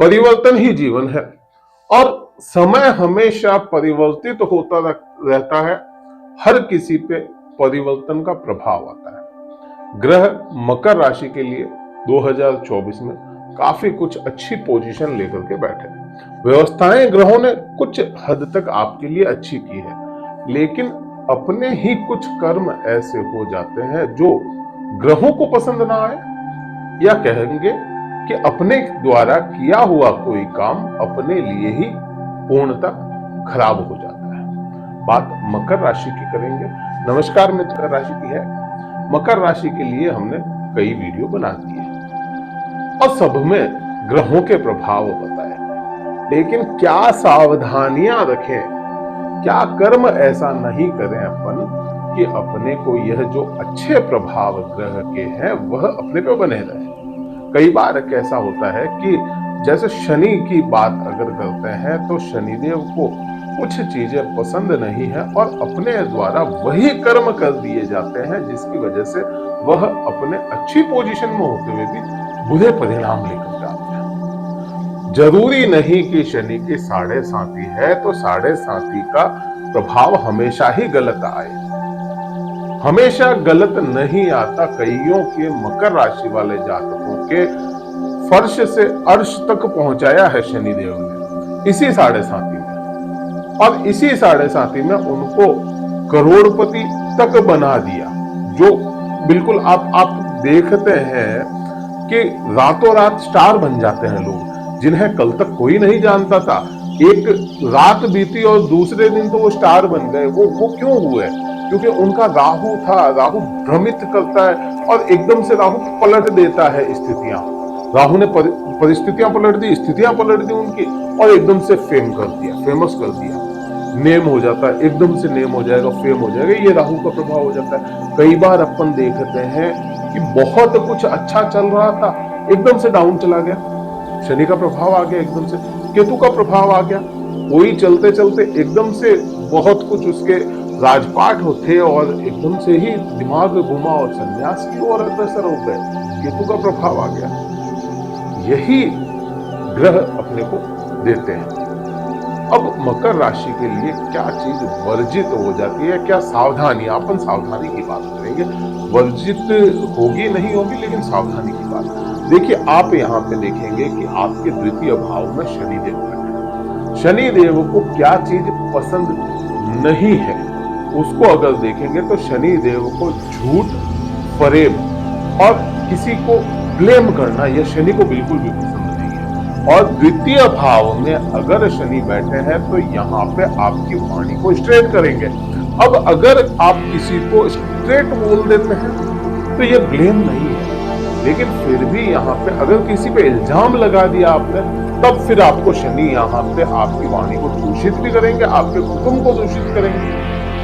परिवर्तन ही जीवन है और समय हमेशा परिवर्तित होता रहता है। हर किसी पे परिवर्तन का प्रभाव आता है। ग्रह मकर राशि के लिए 2024 में काफी कुछ अच्छी पोजीशन लेकर के बैठे हैं। व्यवस्थाएं ग्रहों ने कुछ हद तक आपके लिए अच्छी की है, लेकिन अपने ही कुछ कर्म ऐसे हो जाते हैं जो ग्रहों को पसंद ना आए, या कहेंगे कि अपने द्वारा किया हुआ कोई काम अपने लिए ही पूर्णतः खराब हो जाता है। बात मकर राशि की करेंगे। नमस्कार, मकर राशि की है। मकर राशि के लिए हमने कई वीडियो बना दिए और सब में ग्रहों के प्रभाव बताए, लेकिन क्या सावधानियां रखें, क्या कर्म ऐसा नहीं करें अपन कि अपने को यह जो अच्छे प्रभाव ग्रह के हैं वह अपने पे बने रहे। कई बार कैसा होता है कि जैसे शनि की बात अगर करते हैं तो शनिदेव को कुछ चीजें पसंद नहीं है और अपने द्वारा वही कर्म कर दिए जाते हैं जिसकी वजह से वह अपने अच्छी पोजीशन में होते हुए भी बुरे परिणाम लेकर जाते हैं। जरूरी नहीं कि शनि की 7.5 है तो 7.5 का प्रभाव हमेशा ही गलत आए, हमेशा गलत नहीं आता। कईयों के मकर राशि वाले जातकों के फर्श से अर्श तक पहुंचाया है शनिदेव ने इसी 7.5 में, और इसी 7.5 में उनको करोड़पति तक बना दिया। जो बिल्कुल आप देखते हैं कि रातों रात स्टार बन जाते हैं लोग, जिन्हें कल तक कोई नहीं जानता था। एक रात बीती और दूसरे दिन तो वो स्टार बन गए। वो क्यों हुए? क्योंकि उनका राहु था। राहु भ्रमित करता है और एकदम से राहु पलट देता है स्थितियां। राहु ने परिस्थितियां पलट दी, स्थितियां पलट दी उनकी, और एकदम से फेम कर दिया, फेमस कर दिया, नेम हो जाता है। एकदम से नेम हो जाएगा, फेम हो जाएगा, ये राहु का प्रभाव हो जाता है। कई बार अपन देखते हैं कि बहुत कुछ अच्छा चल रहा था, एकदम से डाउन चला गया, शनि का प्रभाव आ गया, एकदम से केतु का प्रभाव आ गया। कोई चलते चलते एकदम से बहुत कुछ उसके राजपाट होते और एकदम से ही दिमाग घुमा और संन्यास की ओर अग्रसर हो गए, केतु का प्रभाव आ गया। यही ग्रह अपने को देते हैं। अब मकर राशि के लिए क्या चीज वर्जित हो जाती है, क्या सावधानी, अपन सावधानी की बात करेंगे। वर्जित होगी नहीं होगी, लेकिन सावधानी की बात। देखिए, आप यहाँ पे देखेंगे कि आपके द्वितीय भाव में शनिदेव बैठे। शनिदेव को क्या चीज पसंद नहीं है उसको अगर देखेंगे तो शनिदेव को झूठ, फरेब और किसी को ब्लेम करना यह शनि को बिल्कुल भी पसंद नहीं है। और द्वितीय भाव में अगर शनि बैठे हैं तो यहाँ पे आपकी वाणी को स्ट्रेट करेंगे। अब अगर आप किसी को स्ट्रेट बोल देते हैं तो यह ब्लेम नहीं है, लेकिन फिर भी यहाँ पे अगर किसी पे इल्जाम लगा दिया आपने, तब फिर आपको शनि यहाँ पे आपकी वाणी को दूषित भी करेंगे, आपके कुटुंब को दूषित करेंगे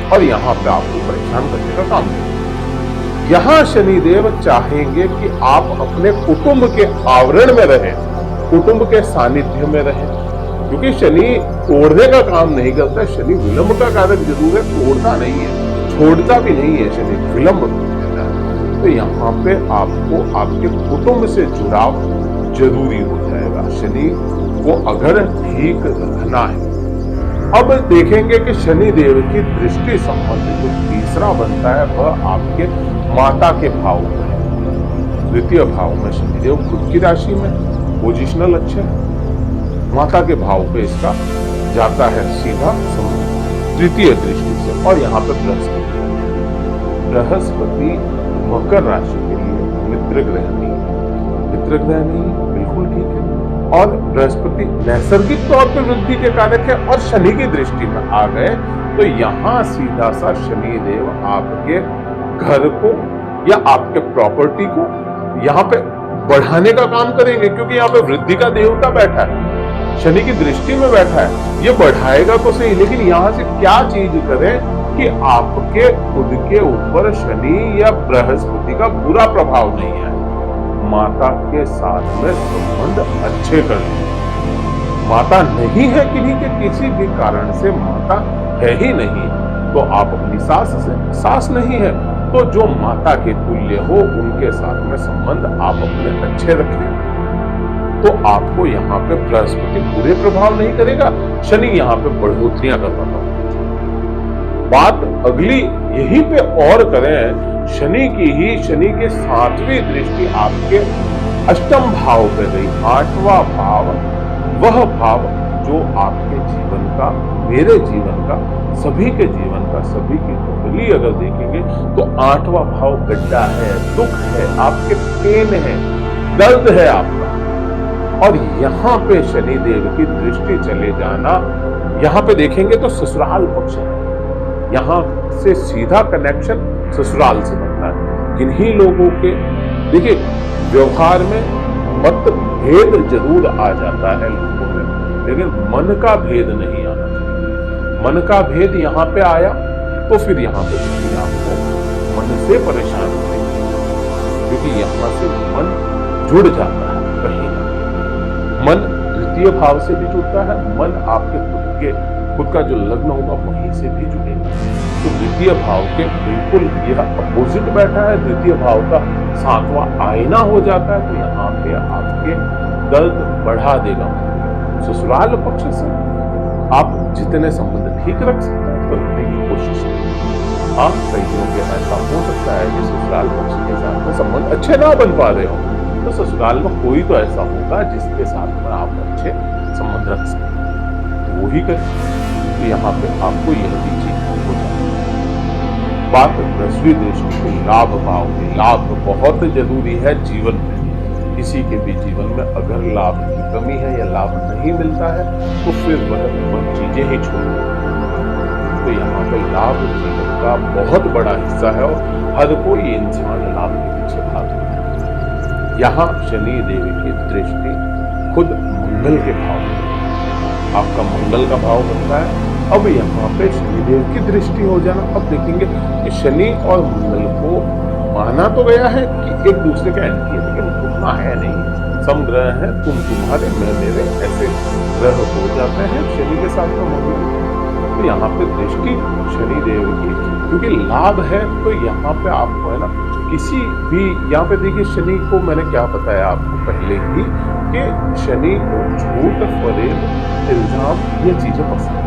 और यहाँ पे आपको परेशान करने का काम करेंगे। यहाँ शनिदेव चाहेंगे कि आप अपने कुटुंब के आवरण में रहें, कुटुंब के सानिध्य में रहें, क्योंकि शनि तोड़ने का काम नहीं करता। शनि विलंब का कारक जरूर है, तोड़ता नहीं है, छोड़ता भी नहीं है, शनि विलंब देता है। तो यहाँ पे आपको आपके कुटुंब से जुड़ाव जरूरी हो जाएगा। शनि को अगर ठीक रखना है। अब देखेंगे कि शनि देव की दृष्टि संबंध जो तीसरा बनता है वह आपके माता के भाव में है। द्वितीय भाव में शनिदेव खुद की राशि में पोजिशनल अच्छे है, माता के भाव पे इसका जाता है सीधा संबंध तृतीय दृष्टि से। और यहाँ पे बृहस्पति मकर राशि के लिए मित्र ग्रह नहीं है, मित्र ग्रह नहीं है, बिल्कुल ठीक है। और बृहस्पति नैसर्गिक तौर पर वृद्धि के कारक है और शनि की दृष्टि में आ गए तो यहाँ सीधा सा शनि देव आपके घर को या आपके प्रॉपर्टी को यहाँ पे बढ़ाने का काम करेंगे, क्योंकि यहाँ पे वृद्धि का देवता बैठा है, शनि की दृष्टि में बैठा है। ये बढ़ाएगा तो सही, लेकिन यहाँ से क्या चीज करें कि आपके खुद के ऊपर शनि या बृहस्पति का बुरा प्रभाव नहीं है। माता के साथ में संबंध अच्छे कर लें। माता नहीं है किन्हीं के किसी भी कारण से, माता है ही नहीं तो आप अपनी सास से, सास नहीं है तो जो माता के तुल्य हो उनके साथ में संबंध आप अपने अच्छे रखें। तो आपको यहाँ पे बृहस्पति बुरे प्रभाव नहीं करेगा, शनि यहाँ पे बढ़ोतरियां करवाता है। बात अगली यहीं पे और करें, शनि के 7वीं दृष्टि आपके अष्टम भाव पे गई। 8वां भाव वह भाव जो आपके जीवन का, मेरे जीवन का, सभी के जीवन का, सभी की कुंडली अगर देखेंगे तो 8वां भाव गड्ढा है, दुख है, आपके पेन है, दर्द है आपका। और यहां पे शनि देव की दृष्टि चले जाना, यहां पे देखेंगे तो ससुराल पक्ष है, यहां से सीधा कनेक्शन ससुराल से बनता है। किन्हीं लोगों के देखिए व्यवहार में मतभेद जरूर आ जाता है लोगों में, लेकिन मन का भेद नहीं आना चाहिए। मन का भेद यहां पे आया तो फिर यहां पे आपको मन से परेशान करेंगे, क्योंकि यहां से मन जुड़ जाता है कहीं ना कहीं। मन द्वितीय भाव से भी जुड़ता है, मन आपके खुद का जो लग्न होगा वहीं से भी जुड़ेगा। तो द्वितीय भाव के बिल्कुल यह अपोजिट बैठा है, द्वितीय भाव का 7वां आईना हो जाता है, तो यहाँ पे आपके दर्द बढ़ा देगा। ससुराल पक्ष से आप जितने संबंध ठीक रख सकते हैं तो रखने की कोशिश करें। हाँ, कई लोगों के ऐसा हो सकता है कि ससुराल पक्ष के साथ में संबंध अच्छे ना बन पा रहे हो, तो ससुराल में कोई तो ऐसा होगा जिसके साथ में आप अच्छे संबंध रख सकते हैं, वो ही करें। तो यहाँ पे आपको यह भी चीज हो जाती है। बात 10वीं दृष्टि के लाभ भाव में, लाभ बहुत जरूरी है जीवन में। किसी के भी जीवन में अगर लाभ की कमी है या लाभ नहीं मिलता है तो फिर वह चीजें ही छोड़ देते हैं। तो यहाँ पे लाभ जीवन का बहुत बड़ा हिस्सा है और हर कोई इंसान लाभ के पीछे भागता है। यहाँ शनि देव की दृष्टि खुद मंगल के भाव में, आपका मंगल का भाव बनता है। अब यहाँ पे शनिदेव की दृष्टि हो जाना, अब देखेंगे कि शनि और मंगल को माना तो गया है कि एक दूसरे का एंटी है, लेकिन उतना है नहीं। समग्रह है, तुम तुम्हारे मैं मेरे, ऐसे ग्रह हो जाते हैं शनि के साथ में मंगल। तो यहाँ पे दृष्टि शनिदेव की, क्योंकि लाभ है तो यहाँ पे आपको है ना किसी भी, यहाँ पे देखिए शनि को मैंने क्या बताया आपको पहले ही कि शनि को झूठ, फरेब, इल्जाम ये चीजें पसंद है।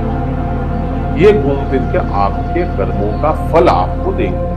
ये घूम फिर के आपके कर्मों का फल आपको देंगे।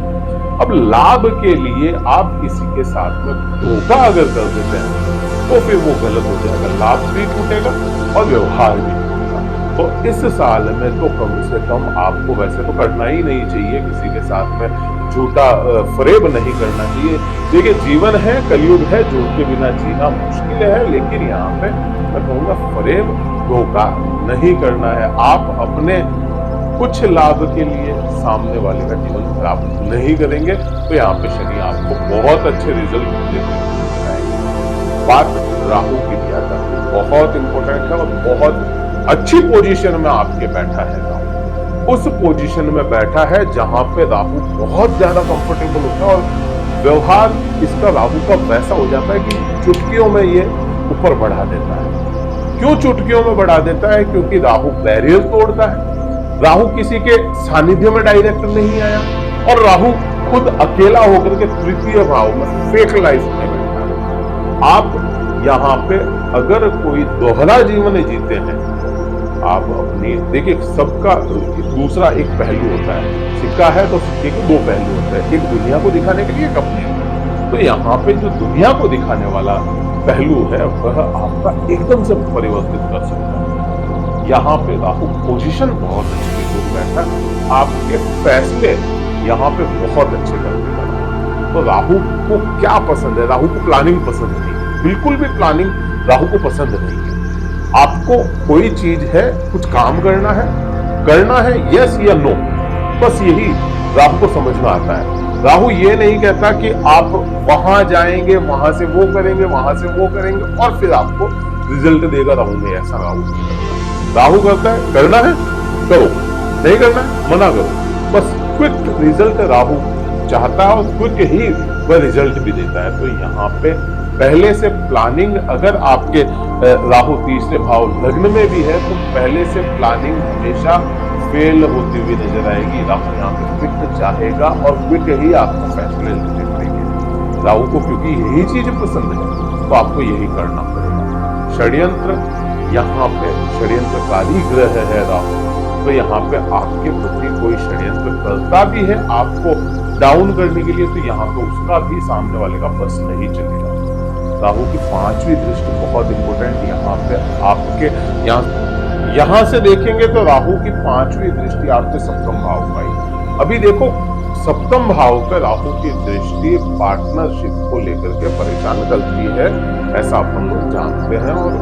अब लाभ के लिए आप किसी के साथ में धोखा अगर कर देते हैं तो फिर वो गलत हो जाएगा, लाभ भी टूटेगा और व्यवहार भी टूटेगा। तो इस साल में तो कम से कम आपको वैसे तो करना ही नहीं चाहिए, किसी के साथ में झूठा फरेब नहीं करना चाहिए। देखिए जीवन है, कलयुग है, झूठ के बिना जीना मुश्किल है, लेकिन यहाँ पे मैं कहूँगा फरेब, धोखा नहीं करना है। आप अपने कुछ लाभ के लिए सामने वाले का जीवन खराब नहीं करेंगे, तो यहाँ पे शनि आपको बहुत अच्छे रिजल्ट देते हैं। बात राहु की किया जाती है, बहुत इंपॉर्टेंट है और बहुत अच्छी पोजीशन में आपके बैठा है राहु। उस पोजीशन में बैठा है जहां पे राहु बहुत ज्यादा कंफर्टेबल होता है और व्यवहार इसका राहु का वैसा हो जाता है कि चुटकियों में ये ऊपर बढ़ा देता है। क्यों चुटकियों में बढ़ा देता है? क्योंकि राहु बैरियर तोड़ता है। राहु किसी के सानिध्य में डायरेक्ट नहीं आया और राहु खुद अकेला होकर के तृतीय भाव में फेक लाइफ में बैठा है। आप यहाँ पे अगर कोई दोहरा जीवन जीते हैं, आप अपनी देखिए सबका दूसरा एक पहलू होता है, सिक्का है तो सिक्के के दो पहलू होते हैं, एक दुनिया को दिखाने के लिए, एक अपने। तो यहाँ पे जो दुनिया को दिखाने वाला पहलू है वह आपका एकदम से परिवर्तित कर सकता है। यहाँ पे राहु पोजीशन बहुत अच्छी हो बैठा, आपके फैसले यहाँ पे बहुत अच्छे कर देगा। तो राहु को क्या पसंद है? राहु को प्लानिंग पसंद नहीं, बिल्कुल भी प्लानिंग राहु को पसंद नहीं है। आपको कोई चीज है, कुछ काम करना है यस या नो, बस यही राहु को समझ में आता है। राहु ये नहीं कहता कि आप वहां जाएंगे, वहां से वो करेंगे, वहां से वो करेंगे और फिर आपको रिजल्ट देगा। राहु में ऐसा राहु करता है करना है करो, नहीं करना है मना करो, बस क्विक रिजल्ट राहु चाहता है और क्विक ही वह रिजल्ट भी देता है। तो यहाँ पे पहले से प्लानिंग, अगर आपके राहु तीसरे भाव लग्न में भी है तो पहले से प्लानिंग हमेशा फेल होती हुई नजर आएगी। राहु यहाँ पे क्विक चाहेगा और क्विक ही आपको फैसले लेने पड़ेंगे राहु को, क्योंकि यही चीज पसंद है तो आपको यही करना पड़ेगा। षड्यंत्र, यहाँ पे षड्यंत्रकारी ग्रह है राहु, तो यहाँ पे आपके प्रति कोई षड्यंत्र करता भी है आपको डाउन करने के लिए, तो यहाँ पे उसका भी सामने वाले का बस नहीं चलेगा। राहु की 5वीं दृष्टि बहुत इंपॉर्टेंट, यहाँ पे आपके यहाँ से देखेंगे तो राहु की 5वीं दृष्टि आपके सप्तम भाव का ही। अभी देखो सप्तम भाव पे राहु की दृष्टि पार्टनरशिप को लेकर के परेशान करती है, ऐसा अपन लोग जानते हैं और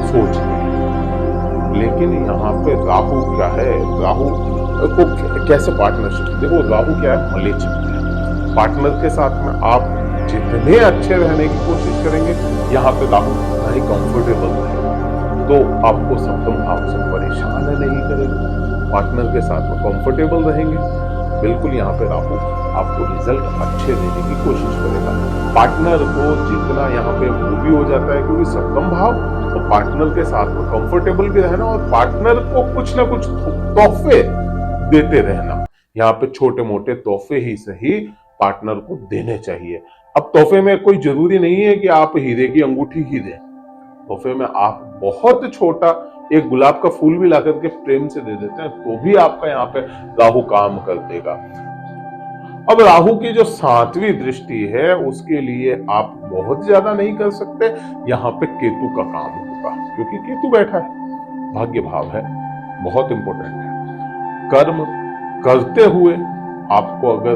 सोचते हैं। लेकिन यहाँ पे राहु क्या है, राहु को कैसे पार्टनरशिप, देखो राहु क्या है, मलेच्छ है। पार्टनर के साथ में आप जितने अच्छे रहने की कोशिश करेंगे, यहाँ पे राहु उतना ही कंफर्टेबल रहेगा, तो आपको सप्तम भाव से परेशान नहीं करेगा। पार्टनर के साथ में कंफर्टेबल रहेंगे, बिल्कुल यहाँ पे राहु आपको रिजल्ट अच्छे देने की कोशिश करेगा। पार्टनर को जितना यहाँ पे वो भी हो जाता है, क्योंकि सप्तम भाव तो पार्टनर के साथ में कंफर्टेबल भी रहना और पार्टनर को कुछ ना कुछ तोहफे देते रहना। यहाँ पे छोटे मोटे तोहफे ही सही पार्टनर को देने चाहिए। अब तोहफे में कोई जरूरी नहीं है कि आप हीरे की अंगूठी ही दें, तोहफे में आप बहुत छोटा एक गुलाब का फूल भी ला करके प्रेम से दे देते हैं तो भी आपका यहाँ पे राहु काम कर देगा। अब राहु की जो 7वीं दृष्टि है उसके लिए आप बहुत ज्यादा नहीं कर सकते, यहाँ पे केतु का काम होगा, क्योंकि केतु बैठा है, भाग्य भाव है, बहुत इंपॉर्टेंट है। कर्म करते हुए आपको अगर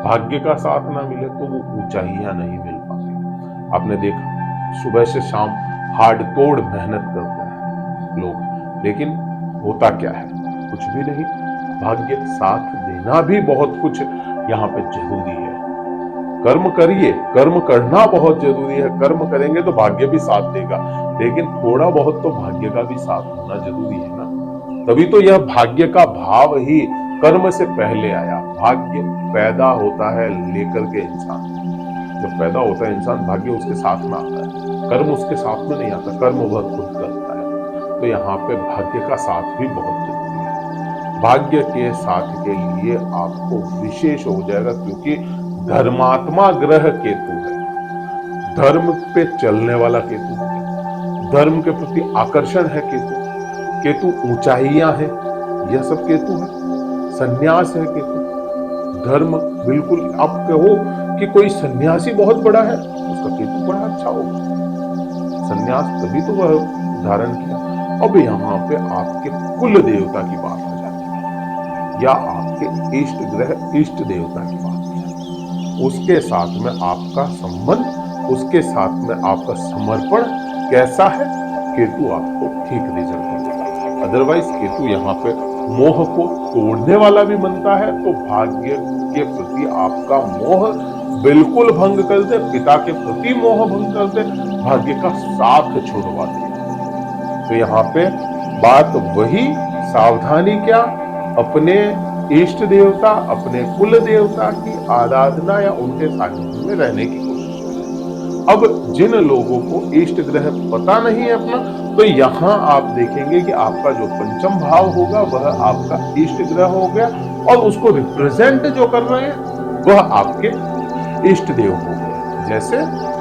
भाग्य का साथ ना मिले तो वो ऊंचाइयां नहीं मिल पाती। आपने देखा सुबह से शाम हार्ड तोड़ मेहनत करते हैं लोग, लेकिन होता क्या है, कुछ भी नहीं। भाग्य साथ देना भी बहुत कुछ यहाँ पे जरूरी है। कर्म करिए, कर्म करना बहुत जरूरी है, कर्म करेंगे तो भाग्य भी साथ देगा, लेकिन थोड़ा बहुत तो भाग्य का भी साथ होना जरूरी है ना। तभी तो यह भाग्य का भाव ही कर्म से पहले आया। भाग्य पैदा होता है लेकर के इंसान, जब पैदा होता है इंसान भाग्य उसके साथ में आता है, कर्म उसके साथ में नहीं आता, कर्म वह खुद करता है। तो यहाँ पे भाग्य का साथ भी बहुत जरूरी है। भाग्य के साथ के लिए आपको विशेष हो जाएगा, क्योंकि धर्मात्मा ग्रह केतु है, धर्म पे चलने वाला केतु है, धर्म के प्रति आकर्षण है केतु, केतु ऊंचाइयां है, यह सब केतु है, सन्यास है केतु, धर्म बिल्कुल। आप कहो कि कोई सन्यासी बहुत बड़ा है, उसका केतु बड़ा अच्छा होगा, सन्यास तभी तो वह धारण किया। अब यहाँ पे आपके कुल देवता की बात आ जाती है, या आपके इष्ट ग्रह इष्ट देवता की बात, उसके साथ में आपका संबंध, उसके साथ में आपका समर्पण कैसा है, केतु आपको ठीक रिजल्ट देगा। अदरवाइज केतु यहाँ पे मोह को तोड़ने वाला भी बनता है, तो भाग्य के प्रति आपका मोह बिल्कुल भंग कर दे, पिता के प्रति मोह भंग कर दे, भाग्य का साथ छुड़वा दे। तो यहाँ पे बात वही, सावधानी क्या, अपने इष्ट देवता, अपने कुल देवता की आराधना या उनके सानिध्य में रहने की कोशिश करें। अब जिन लोगों को इष्ट ग्रह पता नहीं है अपना, तो यहाँ आप देखेंगे कि आपका जो पंचम भाव होगा वह आपका इष्ट ग्रह हो गया, और उसको रिप्रेजेंट जो कर रहे हैं वह आपके इष्ट देव हो गए। जैसे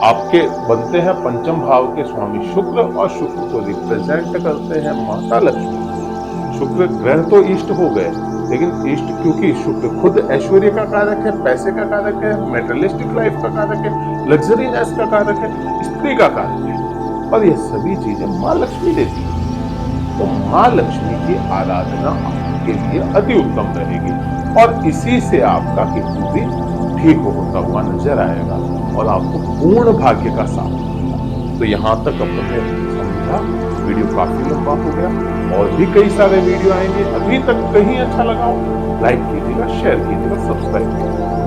आपके बनते हैं पंचम भाव के स्वामी शुक्र, और शुक्र को रिप्रेजेंट करते हैं माता लक्ष्मी। शुक्र ग्रह तो इष्ट हो गए, लेकिन इष्ट क्योंकि शुक्र खुद ऐश्वर्य का कारक है, पैसे का कारक है, मेटेरियलिस्टिक लाइफ का कारक है, लग्जरीनेस का कारक है, स्त्री का कारक है, और ये सभी चीजें माँ लक्ष्मी देती है। तो माँ लक्ष्मी की आराधना आपके लिए अति उत्तम रहेगी, और इसी से आपका केतु भी ठीक होता हुआ नजर आएगा और आपको पूर्ण भाग्य का साथ मिलेगा। तो यहाँ तक अपने समझा, वीडियो काफी लंबा हो गया, और भी कई सारे वीडियो आएंगे। अभी तक कहीं अच्छा लगा हो लाइक कीजिएगा, शेयर कीजिएगा, सब्सक्राइब कीजिएगा।